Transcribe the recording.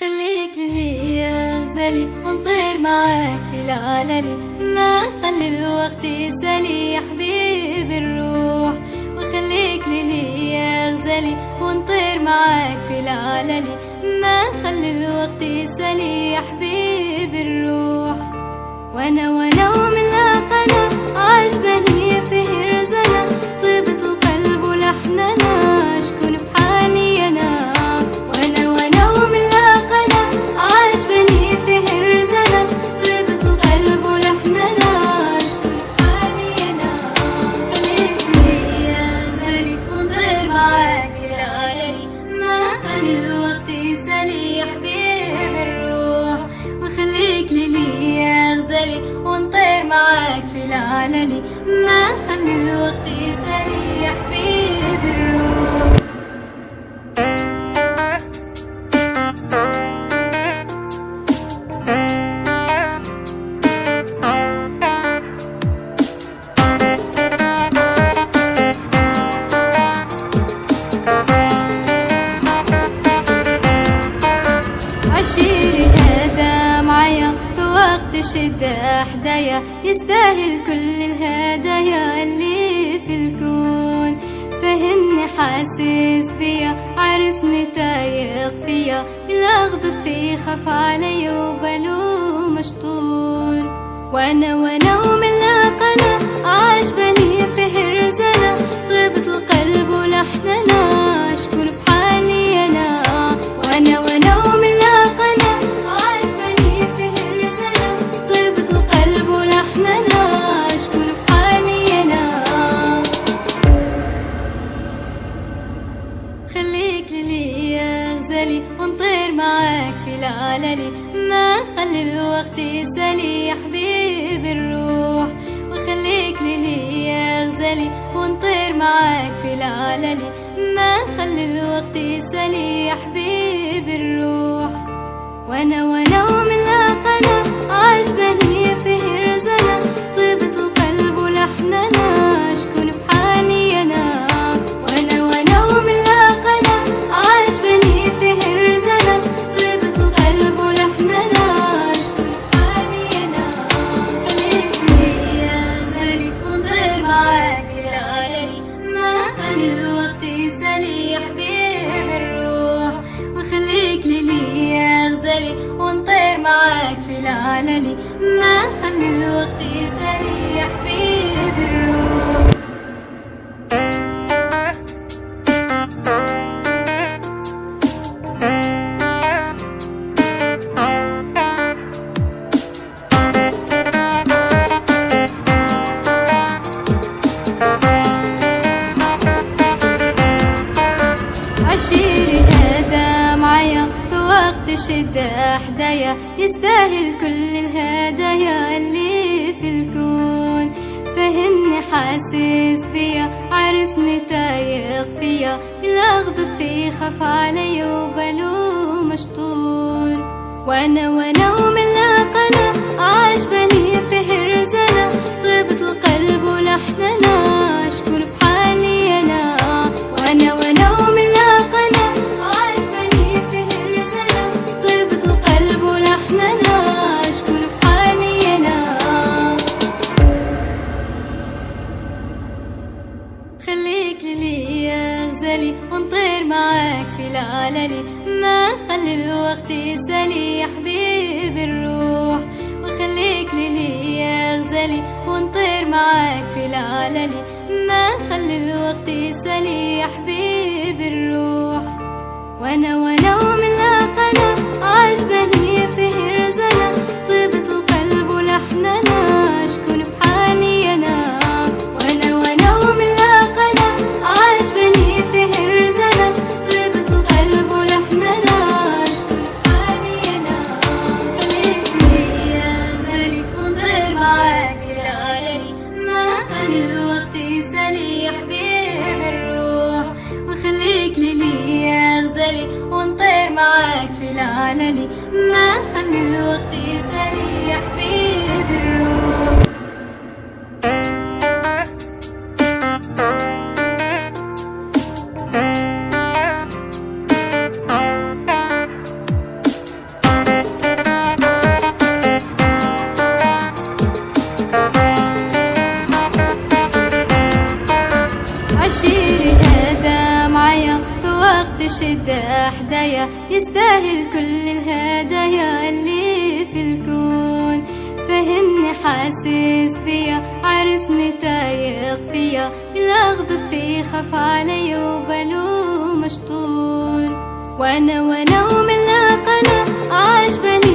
خليك لي غزالي ونطير معاك في العلالي، ما نخلي الوقت يسالي يا حبيبي الروح. وخليك لي يا غزالي ونطير معاك في العلالي، ما نخلي الوقت يسالي يا حبيبي الروح. وانا ومن لاقنا عجبني فيه رزنا، طيبة القلب ولحننا شكون في حالي انا. وانا ومن لاقنا عجبني فيه رزنا، طيبة القلب ولحننا شكون في حالي انا. خليك لي يا غزالي ونطير معاك في العلالي، ما خلي الوقت يسالي يا حبيبي الروح. وخليك لي يا غزالي ونطير معاك في العلالي، ما نخلي الوقت يسالي يا حبيبي الروح. عشيري هذا معايا في وقت الشدة حدايا، يستاهل كل الهدايا اللي في الكون. فهمني حاسس بيا عرفني تايق فيا، لا غضبتي خاف علي وبالو مشطور. وانا ومن لاقنا عجبني فيه رزنا، طيبة القلب ولحننا شكون في حالي انا. وانا ومن لاقنا عجبني فيه رزنا، طيبة القلب ولحننا شكون في حالي انا. خليك لي يا غزالي ونطير معاك في العلالي، ما نخلي الوقت يسالي يا حبيبي الروح. وخليك لي يا غزالي ونطير معاك في العلالي، ما نخلي الوقت يسالي يا حبيبي الروح. وانا ومن لاقنا عجبني فيه رزنا، طيبة القلب ولحننا شكون في حالي انا. وانا ومن لاقنا عجبني فيه رزنا، طيبة القلب ولحننا شكون في حالي انا. خليك لي يا غزالي ونطير معاك في العلالي، ما خلي الوقت يسالي يا حبيبي الروح. وخليك لي يا غزالي ونطير معاك في العلالي، ما نخلي الوقت يسالي يا حبيبي الروح. عشيري هذا معايا في وقت الشدة حدايا، يستاهل كل الهدايا اللي في الكون. فهمني حاسس بيا عرفني تايق فيا، لا غضبتي خاف علي وبالو مشطور. وانا ومن لاقنا عجبني فيه رزنا، طيبة القلب ولحننا شكون في حالي انا. وانا ومن لاقنا عجبني فيه رزنا، طيبة القلب ولحننا شكون في حالي انا. خليك لي يا غزالي ونطير معاك في العلالي، ما نخلي الوقت يسالي يا حبيبي الروح. وخليك لي يا غزالي ونطير معاك في العلالي، ما نخلي الوقت يسالي يا حبيبي الروح. وانا ومن لاقنا عجبني فيه رزنا، طيبة القلب ولحننا العللي، ما نخلي الوقت يسالي يا حبيب الروح. عشيري هذا معايا في وقت الشدة حدايا، يستاهل كل الهدايا اللي في الكون. فهمني حاسس بيا، عارفني تايق فيا، لا غضبتي يخاف علي وبالو مشطور. وانا ومن لا قنا عجبني